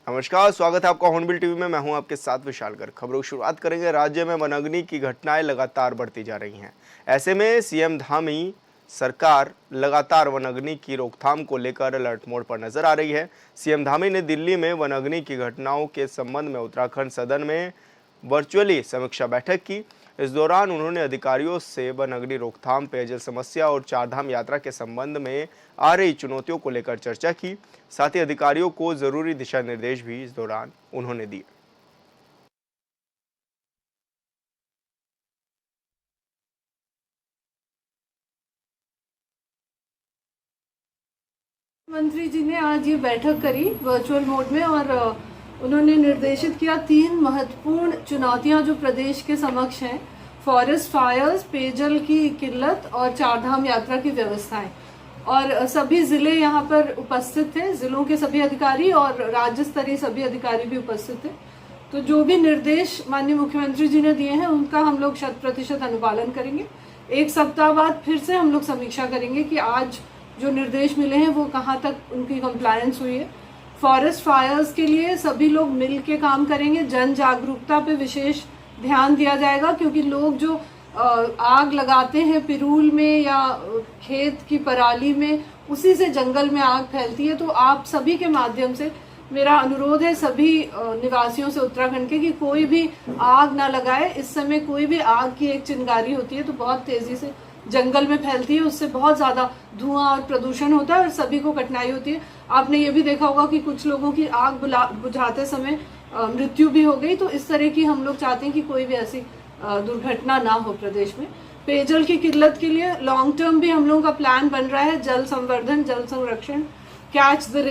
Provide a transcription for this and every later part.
नमस्कार, स्वागत है आपका हॉर्नबिल टीवी में। मैं हूं आपके साथ विशाल गर्ग। खबरों की शुरुआत करेंगे। राज्य में वनाग्नि की घटनाएं लगातार बढ़ती जा रही हैं। ऐसे में सीएम धामी सरकार लगातार वनाग्नि की रोकथाम को लेकर अलर्ट मोड पर नजर आ रही है। सीएम धामी ने दिल्ली में वनाग्नि की घटनाओं के संबंध में उत्तराखंड सदन में वर्चुअली समीक्षा बैठक की। इस दौरान उन्होंने अधिकारियों से वनाग्नि रोकथाम, पेयजल समस्या और चारधाम यात्रा के संबंध में आ रही चुनौतियों को लेकर चर्चा की। साथ ही अधिकारियों को जरूरी दिशा निर्देश भी इस दौरान उन्होंने दिए। मंत्री जी ने आज ये बैठक करी वर्चुअल मोड में और उन्होंने निर्देशित किया 3 महत्वपूर्ण चुनौतियां जो प्रदेश के समक्ष हैं: फॉरेस्ट फायर्स, पेयजल की किल्लत और चारधाम यात्रा की व्यवस्थाएं। और सभी जिले यहाँ पर उपस्थित थे, जिलों के सभी अधिकारी और राज्य स्तरीय सभी अधिकारी भी उपस्थित थे। तो जो भी निर्देश माननीय मुख्यमंत्री जी ने दिए हैं उनका हम लोग 100% अनुपालन करेंगे। 1 सप्ताह बाद फिर से हम लोग समीक्षा करेंगे कि आज जो निर्देश मिले हैं वो कहाँ तक उनकी कंप्लायंस हुई है। फॉरेस्ट फायर्स के लिए सभी लोग मिल के काम करेंगे। जन जागरूकता पे विशेष ध्यान दिया जाएगा, क्योंकि लोग जो आग लगाते हैं पिरूल में या खेत की पराली में, उसी से जंगल में आग फैलती है। तो आप सभी के माध्यम से मेरा अनुरोध है सभी निवासियों से उत्तराखंड के कि कोई भी आग ना लगाए। इस समय कोई भी आग की एक चिंगारी होती है तो बहुत तेजी से जंगल में फैलती है, उससे बहुत ज्यादा धुआं और प्रदूषण होता है और सभी को कठिनाई होती है। आपने ये भी देखा होगा कि कुछ लोगों की आग बुझाते समय मृत्यु भी हो गई। तो इस तरह की हम लोग चाहते हैं कि कोई भी ऐसी दुर्घटना ना हो प्रदेश में। पेयजल की किल्लत के लिए लॉन्ग टर्म भी हम लोगों का प्लान बन रहा है। जल संवर्धन, जल संरक्षण, catch the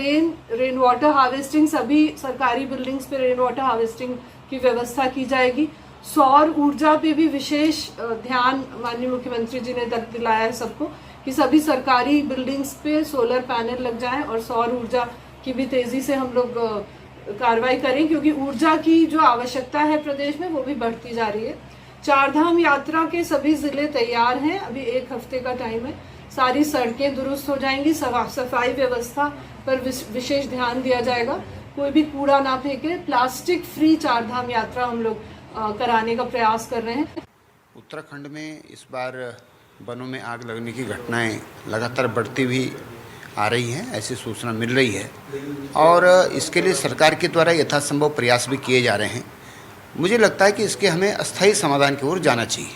rain water harvesting, सभी सरकारी बिल्डिंग्स पे रेन वाटर हार्वेस्टिंग की व्यवस्था की जाएगी। सौर ऊर्जा पे भी विशेष ध्यान माननीय मुख्यमंत्री जी ने दिलाया है सबको कि सभी सरकारी बिल्डिंग्स पे सोलर पैनल लग जाएं और सौर ऊर्जा की भी तेजी से हम लोग कार्रवाई करें, क्योंकि ऊर्जा की जो आवश्यकता है प्रदेश में वो भी बढ़ती जा रही है। चारधाम यात्रा के सभी जिले तैयार हैं, अभी 1 हफ्ते का टाइम है। सारी सड़कें दुरुस्त हो जाएंगी, सफाई व्यवस्था पर विशेष ध्यान दिया जाएगा, कोई भी कूड़ा ना फेंके। प्लास्टिक फ्री चारधाम यात्रा हम लोग कराने का प्रयास कर रहे हैं। उत्तराखंड में इस बार वनों में आग लगने की घटनाएं लगातार बढ़ती हुई आ रही हैं, ऐसी सूचना मिल रही है और इसके लिए सरकार के द्वारा यथासंभव प्रयास भी किए जा रहे हैं। मुझे लगता है कि इसके हमें अस्थायी समाधान की ओर जाना चाहिए।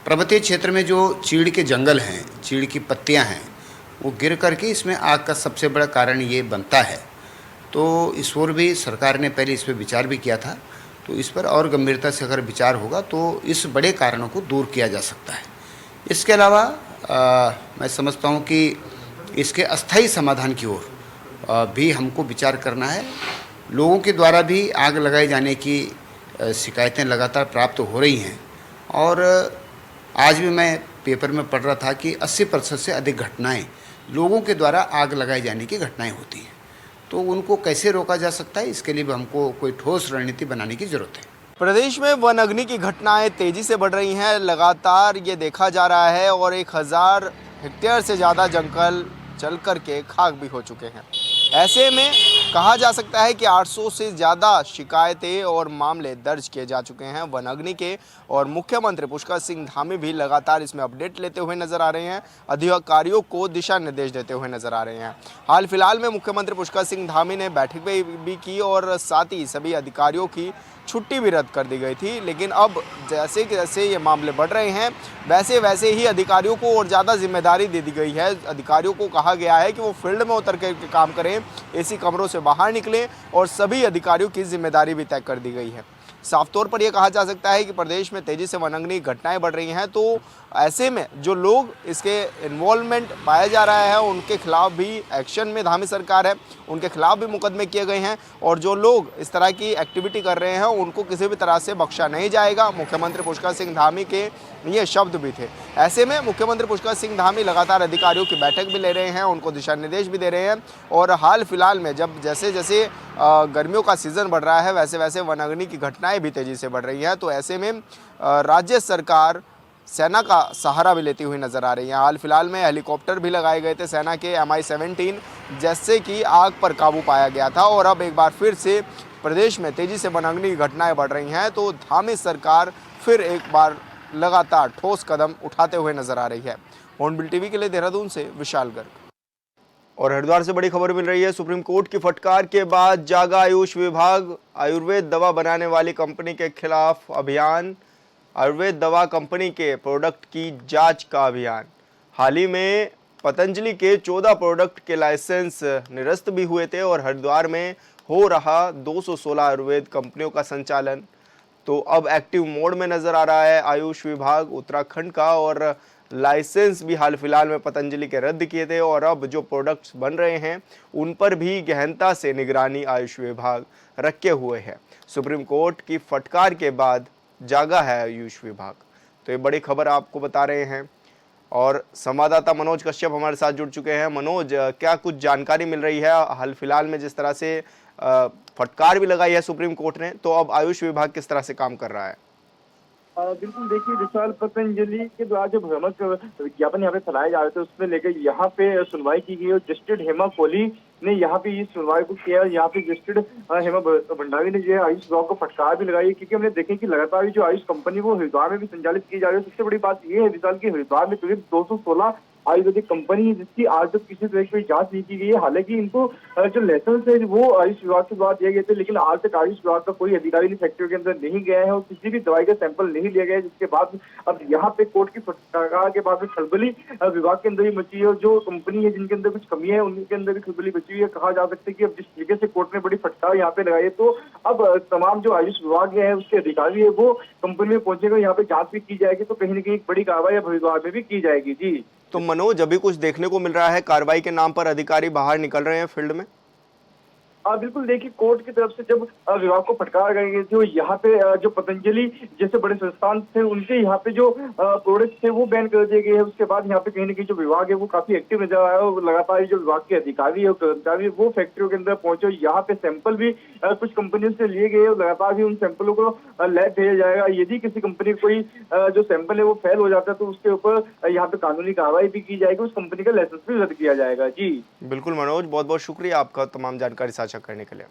पर्वतीय क्षेत्र में जो चीड़ के जंगल हैं, चीड़ की पत्तियां हैं, वो गिर करके इसमें आग का सबसे बड़ा कारण ये बनता है। तो इस ओर भी सरकार ने पहले इस पर विचार भी किया था, तो इस पर और गंभीरता से अगर विचार होगा तो इस बड़े कारणों को दूर किया जा सकता है। इसके अलावा मैं समझता हूँ कि इसके अस्थायी समाधान की ओर भी हमको विचार करना है। लोगों के द्वारा भी आग लगाए जाने की शिकायतें लगातार प्राप्त हो रही हैं और आज भी मैं पेपर में पढ़ रहा था कि 80% से अधिक घटनाएं लोगों के द्वारा आग लगाए जाने की घटनाएं होती हैं। तो उनको कैसे रोका जा सकता है, इसके लिए भी हमको कोई ठोस रणनीति बनाने की ज़रूरत है। प्रदेश में वनाग्नि की घटनाएं तेजी से बढ़ रही हैं, लगातार ये देखा जा रहा है और 1000 हेक्टेयर से ज़्यादा जंगल जल करके खाक भी हो चुके हैं। ऐसे में कहा जा सकता है कि 800 से ज़्यादा शिकायतें और मामले दर्ज किए जा चुके हैं वनाग्नि के और मुख्यमंत्री पुष्कर सिंह धामी भी लगातार इसमें अपडेट लेते हुए नजर आ रहे हैं, अधिकारियों को दिशा निर्देश देते हुए नजर आ रहे हैं। हाल फिलहाल में मुख्यमंत्री पुष्कर सिंह धामी ने बैठक भी की और साथ ही सभी अधिकारियों की छुट्टी भी रद्द कर दी गई थी। लेकिन अब जैसे जैसे ये मामले बढ़ रहे हैं वैसे वैसे ही अधिकारियों को और ज़्यादा जिम्मेदारी दे दी गई है। अधिकारियों को कहा गया है कि वो फील्ड में उतर कर काम करें, एसी कमरों से बाहर निकलें और सभी अधिकारियों की जिम्मेदारी भी तय कर दी गई है। साफ तौर पर यह कहा जा सकता है कि प्रदेश में तेज़ी से वनाग्नि घटनाएं बढ़ रही हैं, तो ऐसे में जो लोग इसके इन्वॉल्वमेंट पाया जा रहा है उनके खिलाफ भी एक्शन में धामी सरकार है, उनके खिलाफ भी मुकदमे किए गए हैं और जो लोग इस तरह की एक्टिविटी कर रहे हैं उनको किसी भी तरह से बख्शा नहीं जाएगा। मुख्यमंत्री पुष्कर सिंह धामी के ये शब्द भी थे। ऐसे में मुख्यमंत्री पुष्कर सिंह धामी लगातार अधिकारियों की बैठक भी ले रहे हैं, उनको दिशा निर्देश भी दे रहे हैं और हाल फिलहाल में जब जैसे जैसे गर्मियों का सीज़न बढ़ रहा है वैसे वैसे वनाग्नि की घटनाएं भी तेज़ी से बढ़ रही हैं। तो ऐसे में राज्य सरकार सेना का सहारा भी लेती हुई नजर आ रही हैं। हाल फिलहाल में हेलीकॉप्टर भी लगाए गए थे सेना के MI-17, जिससे कि आग पर काबू पाया गया था। और अब एक बार फिर से प्रदेश में तेजी से वनाग्नि की घटनाएं बढ़ रही हैं, तो धामी सरकार फिर एक बार लगातार ठोस कदम उठाते हुए नजर आ रही है। हॉर्नबिल टीवी के लिए देहरादून से विशाल गर्ग। और हरिद्वार से बड़ी खबर मिल रही है। सुप्रीम कोर्ट की फटकार के बाद जागा आयुष विभाग। आयुर्वेद दवा बनाने वाली कंपनी के खिलाफ अभियान। आयुर्वेद दवा कंपनी के प्रोडक्ट की जांच का अभियान। हाल ही में पतंजलि के 14 प्रोडक्ट के लाइसेंस निरस्त भी हुए थे और हरिद्वार में हो रहा 216 आयुर्वेद कंपनियों का संचालन तो अब एक्टिव मोड में नजर आ रहा है आयुष विभाग उत्तराखंड का। और लाइसेंस भी हाल फिलहाल में पतंजलि के रद्द किए थे और अब जो प्रोडक्ट्स बन रहे हैं उन पर भी गहनता से निगरानी आयुष विभाग रखे हुए है। सुप्रीम कोर्ट की फटकार के बाद जागा है आयुष विभाग। तो ये बड़ी खबर आपको बता रहे हैं और संवाददाता मनोज कश्यप हमारे साथ जुड़ चुके हैं। मनोज, क्या कुछ जानकारी मिल रही है हाल फिलहाल में जिस तरह से फटकार भी लगाई है सुप्रीम कोर्ट ने, तो अब आयुष विभाग किस तरह से काम कर रहा है? बिल्कुल, देखिए विशाल, पतंजलि के द्वारा जो भ्रामक विज्ञापन यहाँ पे फैलाए जा रहे थे उसमें लेकर यहाँ पे सुनवाई की गई और जस्टिस हेमा कोहली ने यहाँ पे इस सुनवाई को किया। यहाँ पे जस्टिस हेमा भंडारी ने जो है आयुष विभाग को फटकार भी लगाई, क्योंकि हमने देखे कि लगातार जो आयुष कंपनी वो हरिद्वार में भी संचालित की जा रही है। सबसे बड़ी बात ये है विशाल की हरिद्वार में करीब 216 आयुर्वेदिक कंपनी है जिसकी आज तक किसी तरह की जांच नहीं की गई है। हालांकि इनको जो लाइसेंस है वो आयुष विभाग के द्वारा दिए गए थे, लेकिन आज तक आयुष विभाग का कोई अधिकारी भी फैक्ट्री के अंदर नहीं गया है और किसी भी दवाई का सैंपल नहीं लिया गया है। जिसके बाद अब यहाँ पे कोर्ट की फटकार के बाद में खलबली विभाग के अंदर ही मची है और जो कंपनी है जिनके अंदर कुछ कमी है उनके अंदर भी खलबली बची हुई है। कहा जा सकता है कि अब जिस तरीके से कोर्ट ने बड़ी फटकार यहाँ पे लगाई है तो अब तमाम जो आयुष विभाग है उसके अधिकारी है वो कंपनी में पहुंचेगा, यहाँ पे जांच भी की जाएगी तो कहीं ना कहीं एक बड़ी कार्रवाई अब हरिद्वार में भी की जाएगी। जी तो मनोज, अभी कुछ देखने को मिल रहा है कार्रवाई के नाम पर अधिकारी बाहर निकल रहे हैं फील्ड में? बिल्कुल, देखिए कोर्ट की तरफ से जब विभाग को फटकार गई गई थी यहाँ पे जो पतंजलि जैसे बड़े संस्थान थे उनके यहाँ पे जो प्रोडक्ट थे वो बैन कर दिए गए हैं। उसके बाद यहाँ पे कहीं ना कहीं जो विभाग है वो काफी एक्टिव नजर आया और लगातार जो विभाग के अधिकारी है कर्मचारी वो फैक्ट्रियों के अंदर पहुंचे। यहाँ पे सैंपल भी कुछ कंपनियों से लिए गए और लगातार भी उन सैंपलों को लैब भेजा जाएगा। यदि किसी कंपनी कोई जो सैंपल है वो फेल हो जाता है तो उसके ऊपर यहाँ पे कानूनी कार्रवाई भी की जाएगी, उस कंपनी का लाइसेंस भी रद्द किया जाएगा। जी बिल्कुल मनोज, बहुत बहुत शुक्रिया आपका तमाम जानकारी साझा करने के लिए।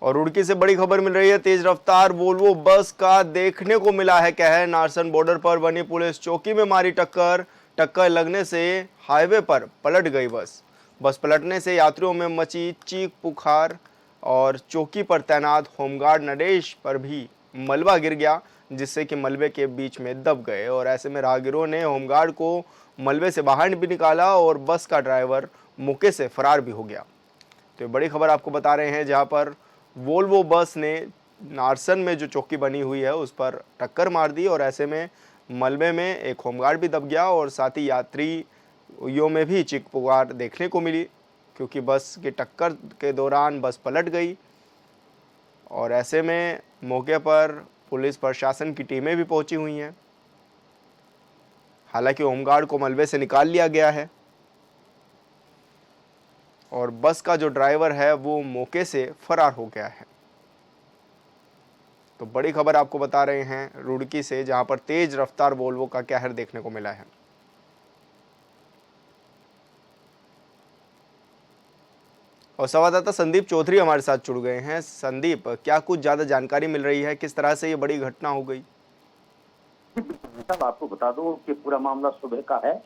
और रुड़की से बड़ी खबर मिल रही है। तेज रफ्तार वोल्वो बस का देखने को मिला है कहर। नारसन बॉर्डर पर बनी पुलिस चौकी में मारी टक्कर। टक्कर लगने से हाईवे पर पलट गई बस। बस पलटने से यात्रियों में मची चीख पुकार और चौकी पर तैनात होमगार्ड नरेश पर भी मलबा गिर गया, जिससे कि मलबे के बीच में दब गए। और ऐसे में राहगीरों ने होमगार्ड को मलबे से बाहर भी निकाला और बस का ड्राइवर मौके से फरार भी हो गया। तो ये बड़ी खबर आपको बता रहे हैं, जहां पर वोल्वो बस ने नारसन में जो चौकी बनी हुई है उस पर टक्कर मार दी और ऐसे में मलबे में एक होमगार्ड भी दब गया और साथ ही यात्रियों में भी चीख पुकार देखने को मिली, क्योंकि बस की टक्कर के दौरान बस पलट गई। और ऐसे में मौके पर पुलिस प्रशासन की टीमें भी पहुंची हुई हैं। हालांकि होमगार्ड को मलबे से निकाल लिया गया है और बस का जो ड्राइवर है वो मौके से फरार हो गया है। तो बड़ी खबर आपको बता रहे हैं रुड़की से, जहां पर तेज रफ्तार वोल्वो का कहर देखने को मिला है। और संवाददाता संदीप चौधरी हमारे साथ जुड़ गए हैं। संदीप, क्या कुछ ज्यादा जानकारी मिल रही है, किस तरह से ये बड़ी घटना हो गई? आपको बता दूं कि पूरा मामला सुबह का है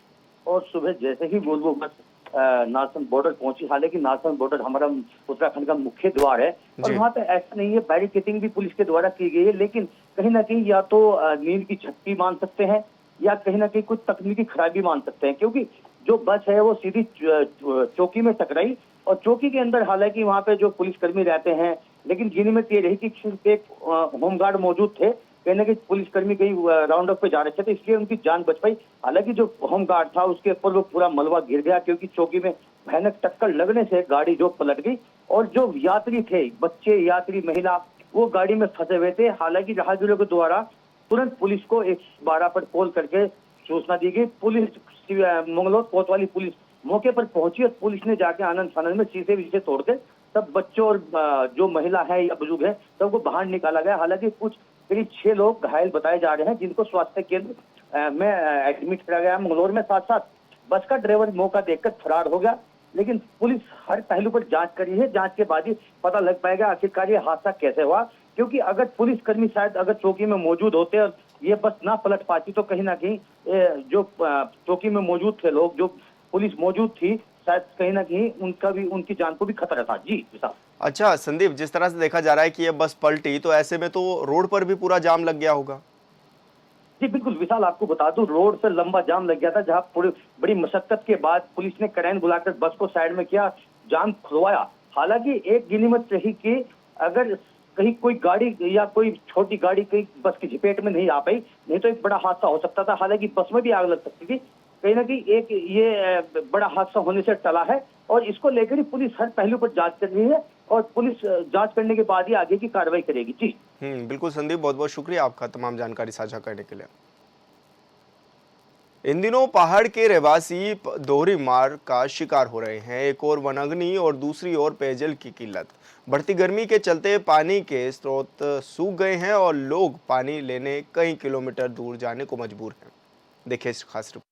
और सुबह जैसे ही वोल्वो बस नारसन बॉर्डर पहुंची, हालांकि नारसन बॉर्डर हमारा उत्तराखंड का मुख्य द्वार है और वहाँ पे ऐसा नहीं है, बैरिकेडिंग भी पुलिस के द्वारा की गई है, लेकिन कहीं ना कहीं या तो नींद की झपकी मान सकते हैं या कहीं ना कहीं कुछ तकनीकी खराबी मान सकते हैं, क्योंकि जो बस है वो सीधी चौकी में टकराई और चौकी के अंदर हालांकि वहाँ पे जो पुलिसकर्मी रहते हैं, लेकिन जिनमें ये रही कि सिर्फ एक होमगार्ड मौजूद थे, कहीं ना कहीं पुलिसकर्मी कहीं राउंड अप पे जा रहे थे, इसलिए उनकी जान बच पाई। हालांकि जो होमगार्ड था उसके ऊपर वो पूरा मलबा गिर गया, क्योंकि चौकी में भयानक टक्कर लगने से गाड़ी जो पलट गई और जो यात्री थे, बच्चे, यात्री, महिला, वो गाड़ी में फंसे हुए थे। हालांकि राहगीरों के द्वारा तुरंत पुलिस को 112 पर कॉल करके सूचना दी गई। पुलिस मंगलौर कोतवाली पुलिस मौके पर पहुंची और पुलिस ने जाके आनंद फानंद में शीशे विशे तोड़ के सब बच्चों और जो महिला है या बुजुर्ग है सबको बाहर निकाला गया। हालांकि कुछ करीब 6 लोग घायल बताए जा रहे हैं, जिनको स्वास्थ्य केंद्र में एडमिट कराया गया मंगलौर में। साथ साथ बस का ड्राइवर मौका देखकर फरार हो गया, लेकिन पुलिस हर पहलू पर जांच कर रही है। जांच के बाद ही पता लग पाएगा आखिरकार ये हादसा कैसे हुआ, क्योंकि अगर पुलिसकर्मी शायद अगर चौकी में मौजूद होते और ये बस ना पलट पाती तो कहीं ना कहीं जो चौकी में मौजूद थे लोग, जो पुलिस मौजूद थी, शायद कहीं ना कहीं उनकी जान को भी खतरा था। जी विशाल। अच्छा संदीप, जिस तरह से देखा जा रहा है कि ये बस पलटी, तो ऐसे में तो रोड पर भी पूरा जाम लग गया होगा। जी बिल्कुल विशाल, आपको बता दूं रोड पर लंबा जाम लग गया था, जहां पूरी बड़ी मशक्कत के बाद पुलिस ने क्रेन बुलाकर बस को साइड में किया, जाम खुलवाया। हालांकि एक गिनीमत रही कि अगर कहीं कोई गाड़ी या कोई छोटी गाड़ी कहीं बस की चपेट में नहीं आ पाई, नहीं तो एक बड़ा हादसा हो सकता था। हालांकि बस में भी आग लग सकती थी। कहीं ना कहीं एक ये बड़ा हादसा होने से टला है और इसको लेकर ही पुलिस हर पहलू पर जांच कर रही है और पुलिस जांच करने के बाद ही आगे की कार्रवाई करेगी। जी बिल्कुल संदीप, बहुत बहुत शुक्रिया आपका तमाम जानकारी साझा करने के लिए। इन दिनों पहाड़ के रहवासी दोहरी मार का शिकार हो रहे हैं। एक और वनाग्नि और दूसरी ओर पेयजल की किल्लत। बढ़ती गर्मी के चलते पानी के स्रोत सूख गए हैं और लोग पानी लेने कई किलोमीटर दूर जाने को मजबूर हैं। देखिए इस खास रिपोर्ट।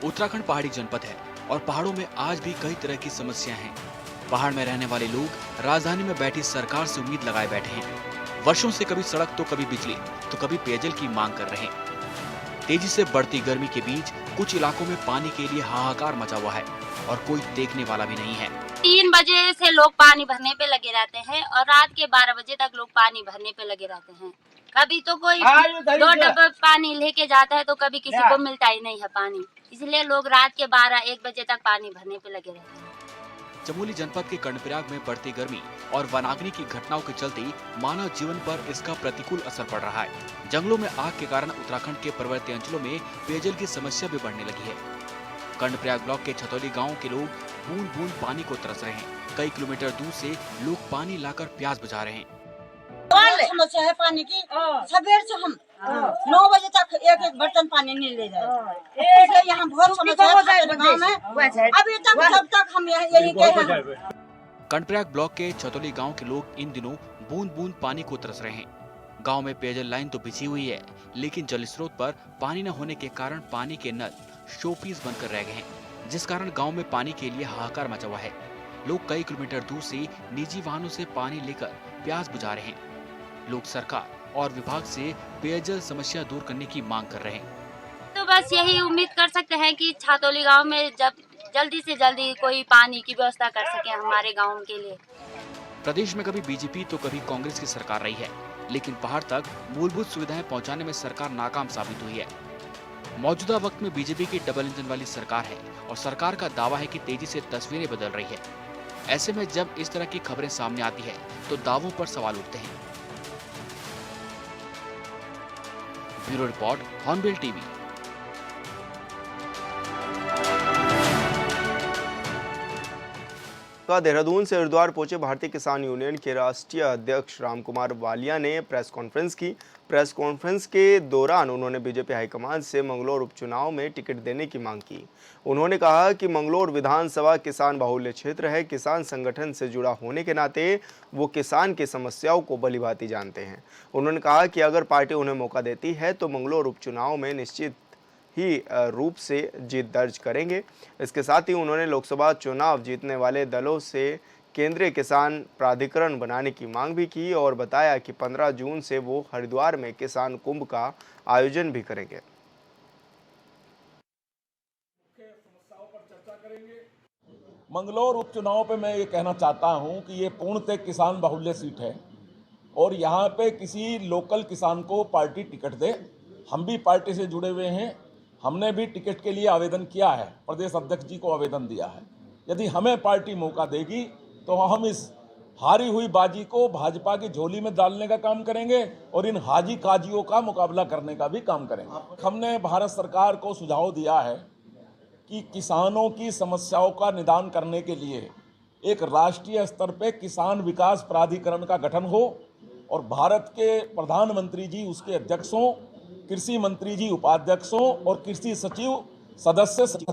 उत्तराखंड पहाड़ी जनपद है और पहाड़ों में आज भी कई तरह की समस्याएं हैं। पहाड़ में रहने वाले लोग राजधानी में बैठी सरकार से उम्मीद लगाए बैठे हैं। वर्षों से कभी सड़क तो कभी बिजली तो कभी पेयजल की मांग कर रहे हैं। तेजी से बढ़ती गर्मी के बीच कुछ इलाकों में पानी के लिए हाहाकार मचा हुआ है और कोई देखने वाला भी नहीं है। 3 बजे से लोग पानी भरने पे लगे रहते हैं और रात के 12 बजे तक लोग पानी भरने पे लगे रहते हैं। कभी तो कोई 2 डब्बे पानी लेके जाता है तो कभी किसी को मिलता ही नहीं है पानी, इसलिए लोग रात के 12-1 बजे तक पानी भरने पे लगे रहते हैं। चमोली जनपद के कर्णप्रयाग में बढ़ती गर्मी और वनाग्नि की घटनाओं के चलते मानव जीवन पर इसका प्रतिकूल असर पड़ रहा है। जंगलों में आग के कारण उत्तराखंड के पर्वतीय अंचलों में पेयजल की समस्या भी बढ़ने लगी है। कर्णप्रयाग ब्लॉक के छतौली गांव के लोग बूंद बूंद पानी को तरस रहे हैं। कई किलोमीटर दूर से लोग पानी लाकर प्यास बुझा रहे हैं। समस्या है पानी की। सवेर से हम 9 बजे तक एक बर्तन पानी नहीं ले जाए। यहाँ बहुत समस्या है गाँव में। अभी तक जब तक हम यही कहे। कर्णप्रयाग ब्लॉक के छतौली गांव के लोग इन दिनों बूंद बूंद पानी को तरस रहे हैं। गांव में पेयजल लाइन तो बिछी हुई है, लेकिन जल स्रोत पर पानी न होने के कारण पानी के नल शोपीस बनकर रह गए हैं, जिस कारण गांव में पानी के लिए हाहाकार मचा हुआ है। लोग कई किलोमीटर दूर से निजी वाहनों से पानी लेकर प्यास बुझा रहे हैं। लोग सरकार और विभाग से पेयजल समस्या दूर करने की मांग कर रहे हैं। तो बस यही उम्मीद कर सकते हैं कि छतौली गांव में जब जल्दी से जल्दी कोई पानी की व्यवस्था कर सके हमारे गांव के लिए। प्रदेश में कभी बीजेपी तो कभी कांग्रेस की सरकार रही है, लेकिन पहाड़ तक मूलभूत सुविधाएं पहुंचाने में सरकार नाकाम साबित हुई है। मौजूदा वक्त में बीजेपी की डबल इंजन वाली सरकार है और सरकार का दावा है कि तेजी से तस्वीरें बदल रही है। ऐसे में जब इस तरह की खबरें सामने आती है तो दावों पर सवाल उठते हैं। Bureau report, hornbill TV. Dehradun से हरिद्वार पहुंचे भारतीय किसान यूनियन के राष्ट्रीय अध्यक्ष रामकुमार वालिया ने प्रेस कॉन्फ्रेंस की। प्रेस कॉन्फ्रेंस के दौरान उन्होंने बीजेपी हाईकमान से मंगलौर उपचुनाव में टिकट देने की मांग की। उन्होंने कहा कि मंगलौर विधानसभा किसान बाहुल्य क्षेत्र है। किसान संगठन से जुड़ा होने के नाते वो किसान की समस्याओं को भलीभांति जानते हैं। उन्होंने कहा कि अगर पार्टी उन्हें मौका देती है तो मंगलौर उपचुनाव में निश्चित ही रूप से जीत दर्ज करेंगे। इसके साथ ही उन्होंने लोकसभा चुनाव जीतने वाले दलों से केंद्रीय किसान प्राधिकरण बनाने की मांग भी की और बताया कि 15 जून से वो हरिद्वार में किसान कुंभ का आयोजन भी करेंगे। मंगलौर उपचुनाव पे मैं ये कहना चाहता हूं कि ये पूर्णतः किसान बाहुल्य सीट है और यहाँ पे किसी लोकल किसान को पार्टी टिकट दे। हम भी पार्टी से जुड़े हुए हैं, हमने भी टिकट के लिए आवेदन किया है, प्रदेश अध्यक्ष जी को आवेदन दिया है। यदि हमें पार्टी मौका देगी तो हम इस हारी हुई बाजी को भाजपा की झोली में डालने का काम करेंगे और इन हाजी काजियों का मुकाबला करने का भी काम करेंगे। हमने भारत सरकार को सुझाव दिया है कि किसानों की समस्याओं का निदान करने के लिए एक राष्ट्रीय स्तर पे किसान विकास प्राधिकरण का गठन हो और भारत के प्रधानमंत्री जी उसके अध्यक्षों, कृषि मंत्री जी उपाध्यक्षों और कृषि सचिव सदस्य।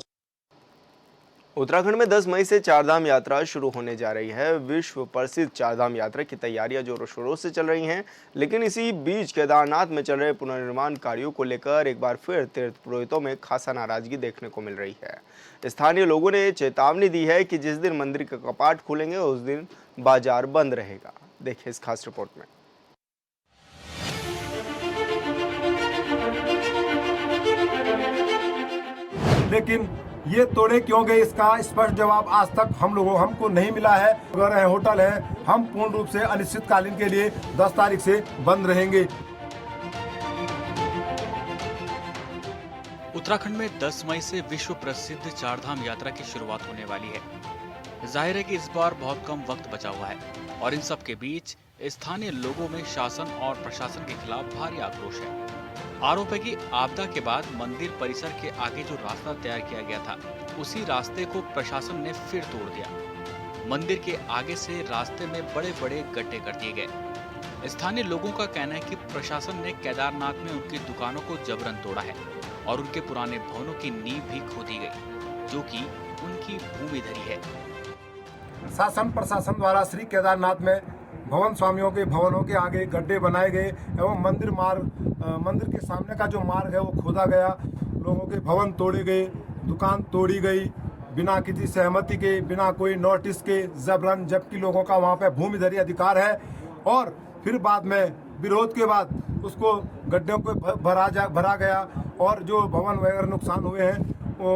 उत्तराखंड में 10 मई से चारधाम यात्रा शुरू होने जा रही है। विश्व प्रसिद्ध चारधाम यात्रा की तैयारियां जोरों शोरों से चल रही हैं, लेकिन इसी बीच केदारनाथ में चल रहे पुनर्निर्माण कार्यों को लेकर एक बार फिर तीर्थ पुरोहितों में खासा नाराजगी देखने को मिल रही है। स्थानीय लोगों ने चेतावनी दी है कि जिस दिन मंदिर के कपाट खुलेंगे उस दिन बाजार बंद रहेगा। देखिए इस खास रिपोर्ट में। लेकिन ये तोड़े क्यों गए, इसका स्पष्ट जवाब आज तक हमको नहीं मिला है। घर है, होटल है, हम पूर्ण रूप से अनिश्चितकालीन के लिए 10 तारीख से बंद रहेंगे। उत्तराखंड में 10 मई से विश्व प्रसिद्ध चारधाम यात्रा की शुरुआत होने वाली है। जाहिर है कि इस बार बहुत कम वक्त बचा हुआ है और इन सब के बीच स्थानीय लोगों में शासन और प्रशासन के खिलाफ भारी आक्रोश है। आरोप है कि आपदा के बाद मंदिर परिसर के आगे जो रास्ता तैयार किया गया था, उसी रास्ते को प्रशासन ने फिर तोड़ दिया। मंदिर के आगे से रास्ते में बड़े बड़े गड्ढे कर दिए गए। स्थानीय लोगों का कहना है कि प्रशासन ने केदारनाथ में उनकी दुकानों को जबरन तोड़ा है और उनके पुराने भवनों की नींव भी खोदी गई, जो कि उनकी भूमि धरी है। शासन प्रशासन द्वारा श्री केदारनाथ में भवन स्वामियों के भवनों के आगे गड्ढे बनाए गए एवं मंदिर के सामने का जो मार्ग है वो खोदा गया। लोगों के भवन तोड़े गए, दुकान तोड़ी गई बिना किसी सहमति के, बिना कोई नोटिस के जबरन, जबकि लोगों का वहाँ पे भूमिधरी अधिकार है। और फिर बाद में विरोध के बाद उसको गड्ढों को भरा गया और जो भवन वगैरह नुकसान हुए हैं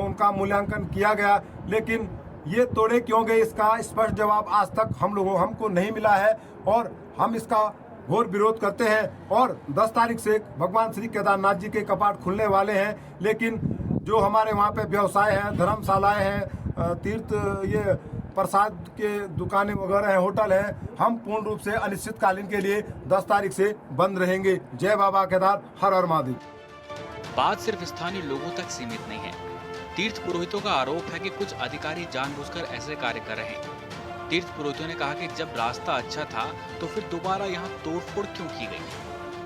उनका मूल्यांकन किया गया। लेकिन ये तोड़े क्यों गए, इसका स्पष्ट जवाब आज तक हमको नहीं मिला है और हम इसका घोर विरोध करते हैं। और 10 तारीख से भगवान श्री केदारनाथ जी के कपाट खुलने वाले हैं, लेकिन जो हमारे वहाँ पे व्यवसाय हैं, धर्मशालाएं हैं, तीर्थ ये प्रसाद के दुकानें वगैरह हैं, होटल हैं, हम पूर्ण रूप से अनिश्चितकालीन के लिए 10 तारीख से बंद रहेंगे। जय बाबा केदार, हर हर महादेव। बात सिर्फ स्थानीय लोगों तक सीमित नहीं है। तीर्थ पुरोहितों का आरोप है कि कुछ अधिकारी जानबूझकर ऐसे कार्य कर रहे हैं। तीर्थ पुरोहितों ने कहा कि जब रास्ता अच्छा था तो फिर दोबारा यहाँ तोड़फोड़ क्यों की गई।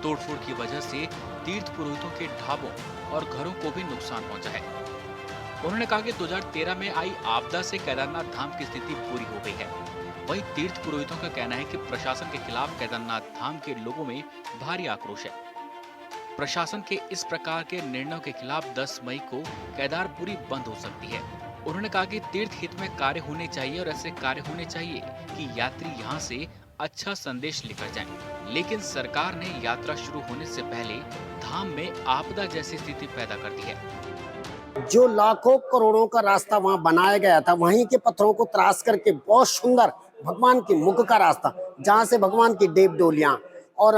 तोड़फोड़ की वजह से तीर्थ पुरोहितों के ढाबों और घरों को भी नुकसान पहुंचा है। उन्होंने कहा कि 2013 में आई आपदा से केदारनाथ धाम की स्थिति बुरी हो गई है। वहीं तीर्थ पुरोहितों का कहना है कि प्रशासन के खिलाफ केदारनाथ धाम के लोगों में भारी आक्रोश है। प्रशासन के इस प्रकार के निर्णयों के खिलाफ 10 मई को केदारपुरी बंद हो सकती है। उन्होंने कहा कि तीर्थ हित में कार्य होने चाहिए और ऐसे कार्य होने चाहिए कि यात्री यहाँ से अच्छा संदेश लेकर जाएं। लेकिन सरकार ने यात्रा शुरू होने से पहले धाम में आपदा जैसी स्थिति पैदा कर दी है। जो लाखों करोड़ों का रास्ता वहाँ बनाया गया था, वहीं के पत्थरों को तराश करके बहुत सुंदर भगवान के मुख का रास्ता, जहाँ से भगवान की देव डोलियां और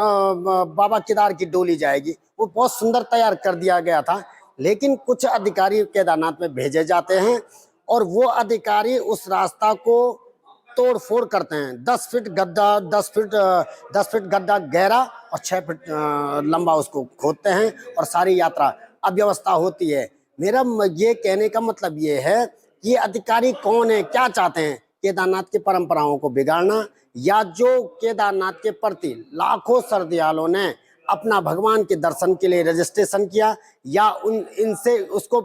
बाबा केदार की डोली जाएगी, वो बहुत सुंदर तैयार कर दिया गया था। लेकिन कुछ अधिकारी केदारनाथ में भेजे जाते हैं और वो अधिकारी उस रास्ता को तोड़ फोड़ करते हैं। 10 फीट गड्ढा गहरा और 6 फीट लंबा उसको खोदते हैं और सारी यात्रा अव्यवस्था होती है। मेरा ये कहने का मतलब ये है कि ये अधिकारी कौन है, क्या चाहते हैं, केदारनाथ की परंपराओं को बिगाड़ना, या जो केदारनाथ के प्रति लाखों श्रद्धालुओं ने अपना भगवान के दर्शन के लिए रजिस्ट्रेशन किया, या इनसे उसको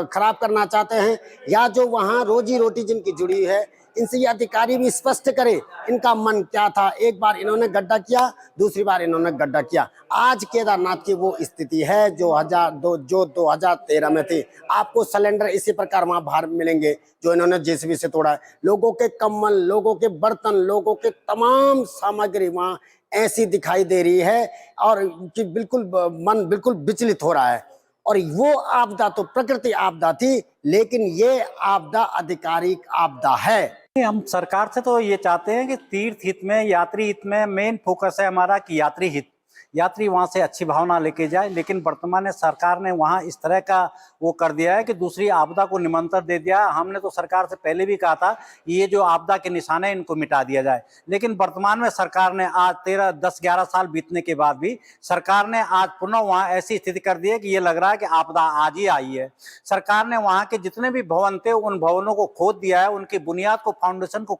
खराब करना चाहते हैं, या जो वहाँ रोजी रोटी जिनकी जुड़ी है, इनसे ये अधिकारी भी स्पष्ट करे इनका मन क्या था। एक बार इन्होंने गड्ढा किया, दूसरी बार इन्होंने गड्ढा किया। आज केदारनाथ की वो स्थिति है जो 2013 में थी। आपको सिलेंडर इसी प्रकार वहाँ बाहर मिलेंगे जो इन्होंने जेसीबी से तोड़ा है। लोगों के कम्बल, लोगों के बर्तन, लोगों के तमाम सामग्री वहाँ ऐसी दिखाई दे रही है और कि मन बिल्कुल विचलित हो रहा है। और वो आपदा तो प्रकृति आपदा थी, लेकिन ये आपदा आधिकारिक आपदा है। हम सरकार से तो ये चाहते हैं कि तीर्थ हित में, यात्री हित में मेन फोकस है हमारा कि यात्री हित। यात्री वहाँ से अच्छी भावना लेके जाए। लेकिन वर्तमान में सरकार ने वहाँ इस तरह का वो कर दिया है कि दूसरी आपदा को निमंत्रण दे दिया। हमने तो सरकार से पहले भी कहा था ये जो आपदा के निशान है इनको मिटा दिया जाए, लेकिन वर्तमान में सरकार ने आज 10-11 साल बीतने के बाद भी सरकार ने आज पुनः वहाँ ऐसी स्थिति कर दी है कि ये लग रहा है कि आपदा आज ही आई है। सरकार ने वहाँ के जितने भी भवन थे उन भवनों को खोद दिया है, उनकी बुनियाद को, फाउंडेशन को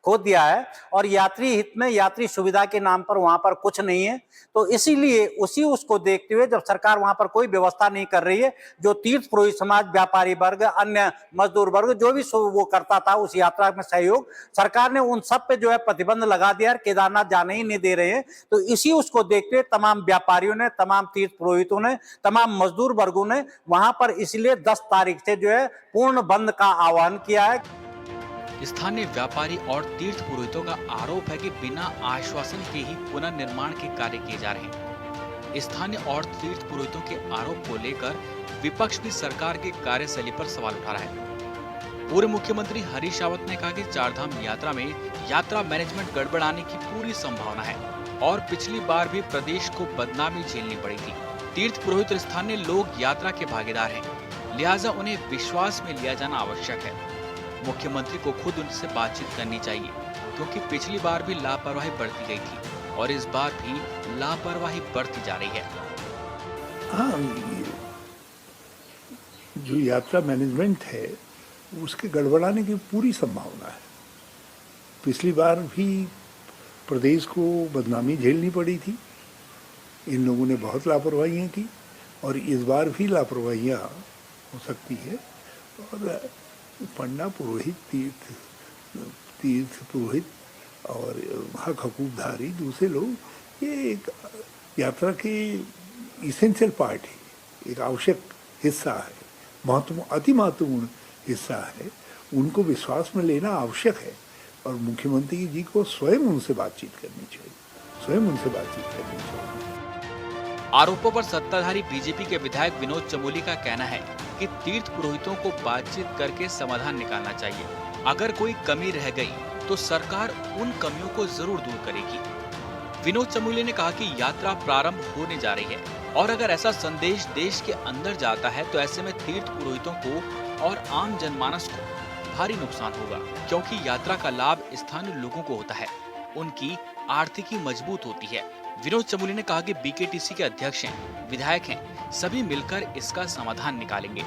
खोद दिया है और यात्री हित में, यात्री सुविधा के नाम पर वहां पर कुछ नहीं है। तो इसीलिए उसको देखते हुए जब सरकार वहां पर कोई व्यवस्था नहीं कर रही है, जो तीर्थ पुरोहित समाज, व्यापारी वर्ग, अन्य मजदूर वर्ग जो भी वो करता था उस यात्रा में सहयोग, सरकार ने उन सब पे जो है प्रतिबंध लगा दिया, केदारनाथ जाने ही नहीं दे रहे हैं। तो उसको देखते हुए तमाम व्यापारियों ने, तमाम तीर्थ पुरोहितों ने, तमाम मजदूर वर्गों ने वहां पर इसलिए 10 तारीख से जो है पूर्ण बंद का आह्वान किया है। स्थानीय व्यापारी और तीर्थ पुरोहितों का आरोप है कि बिना आश्वासन के ही पुनर्निर्माण के कार्य किए जा रहे हैं। स्थानीय और तीर्थ पुरोहितों के आरोप को लेकर विपक्ष भी सरकार की कार्यशैली पर सवाल उठा रहा है। पूर्व मुख्यमंत्री हरीश रावत ने कहा कि चारधाम यात्रा में यात्रा मैनेजमेंट गड़बड़ाने की पूरी संभावना है और पिछली बार भी प्रदेश को बदनामी झेलनी पड़ी थी। तीर्थ पुरोहित और स्थानीय लोग यात्रा के भागीदार हैं, लिहाजा उन्हें विश्वास में लिया जाना आवश्यक है। मुख्यमंत्री को खुद उनसे बातचीत करनी चाहिए, क्योंकि पिछली बार भी लापरवाही बरती गई थी और इस बार भी लापरवाही बरती जा रही है। हाँ, जो यात्रा मैनेजमेंट है उसके गड़बड़ाने की पूरी संभावना है। पिछली बार भी प्रदेश को बदनामी झेलनी पड़ी थी, इन लोगों ने बहुत लापरवाहियाँ की और इस बार भी लापरवाहियाँ हो सकती है। और पंडा पुरोहित, तीर्थ पुरोहित और हक हकूकधारी दूसरे लोग, ये एक यात्रा के इसेंशियल पार्ट है, एक आवश्यक हिस्सा है, अति महत्वपूर्ण हिस्सा है। उनको विश्वास में लेना आवश्यक है और मुख्यमंत्री जी को स्वयं उनसे बातचीत करनी चाहिए। आरोपों पर सत्ताधारी बीजेपी के विधायक विनोद चमोली का कहना है कि तीर्थ पुरोहितों को बातचीत करके समाधान निकालना चाहिए। अगर कोई कमी रह गई तो सरकार उन कमियों को जरूर दूर करेगी। विनोद चमोली ने कहा कि यात्रा प्रारंभ होने जा रही है और अगर ऐसा संदेश देश के अंदर जाता है तो ऐसे में तीर्थ पुरोहितों को और आम जनमानस को भारी नुकसान होगा, क्योंकि यात्रा का लाभ स्थानीय लोगों को होता है, उनकी आर्थिकी मजबूत होती है। विनोद चमोली ने कहा कि बीकेटीसी के अध्यक्ष हैं, विधायक हैं, सभी मिलकर इसका समाधान निकालेंगे।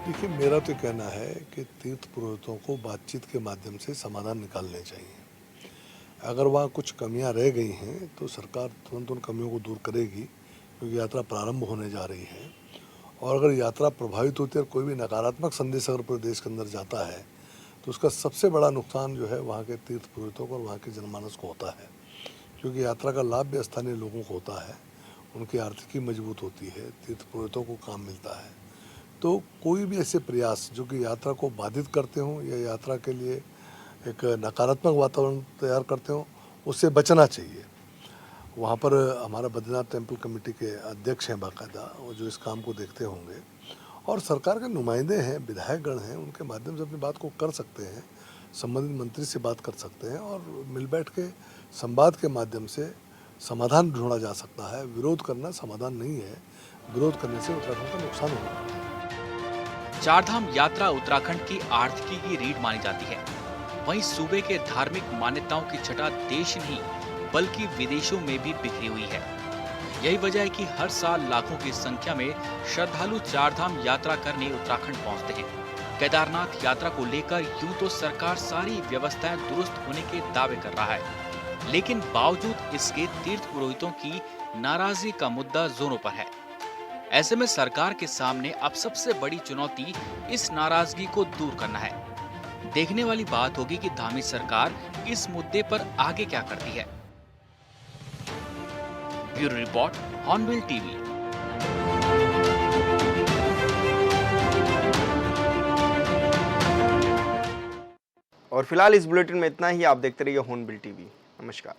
देखिए, मेरा तो कहना है कि तीर्थ पुरोहितों को बातचीत के माध्यम से समाधान निकालने चाहिए। अगर वहाँ कुछ कमियाँ रह गई हैं तो सरकार तुरंत उन कमियों को दूर करेगी, क्योंकि यात्रा प्रारंभ होने जा रही है। और अगर यात्रा प्रभावित होती है और कोई भी नकारात्मक संदेश अगर प्रदेश के अंदर जाता है तो उसका सबसे बड़ा नुकसान जो है वहाँ के तीर्थ पुरोहितों को और वहाँ के जनमानस को होता है, क्योंकि यात्रा का लाभ भी स्थानीय लोगों को होता है, उनकी आर्थिकी मजबूत होती है, तीर्थ पुरोहितों को काम मिलता है। तो कोई भी ऐसे प्रयास जो कि यात्रा को बाधित करते हों या यात्रा के लिए एक नकारात्मक वातावरण तैयार करते हों, उससे बचना चाहिए। वहाँ पर हमारा बद्रीनाथ टेम्पल कमेटी के अध्यक्ष हैं बाकायदा, और जो इस काम को देखते होंगे, और सरकार के नुमाइंदे हैं, विधायकगण हैं, उनके माध्यम से अपनी बात को कर सकते हैं, संबंधित मंत्री से बात कर सकते हैं और मिल बैठ के संवाद के माध्यम से समाधान ढूंढा जा सकता है। विरोध करना समाधान नहीं है, विरोध करने से उत्तराखंड का नुकसान होगा। चारधाम यात्रा उत्तराखंड की आर्थिकी की रीढ़ मानी जाती है। वहीं सूबे के धार्मिक मान्यताओं की छटा देश नहीं बल्कि विदेशों में भी बिखरी हुई है। यही वजह है कि हर साल लाखों की संख्या में श्रद्धालु चारधाम यात्रा करने उत्तराखंड पहुंचते हैं। केदारनाथ यात्रा को लेकर यूं तो सरकार सारी व्यवस्थाएं दुरुस्त होने के दावे कर रहा है, लेकिन बावजूद इसके तीर्थ पुरोहितों की नाराजगी का मुद्दा जोरों पर है। ऐसे में सरकार के सामने अब सबसे बड़ी चुनौती इस नाराजगी को दूर करना है। देखने वाली बात होगी कि धामी सरकार इस मुद्दे पर आगे क्या करती है। Bureau report, hornbill TV. और फिलहाल इस बुलेटिन में इतना ही। आप देखते रहिए हॉर्नबिल टीवी। नमस्कार।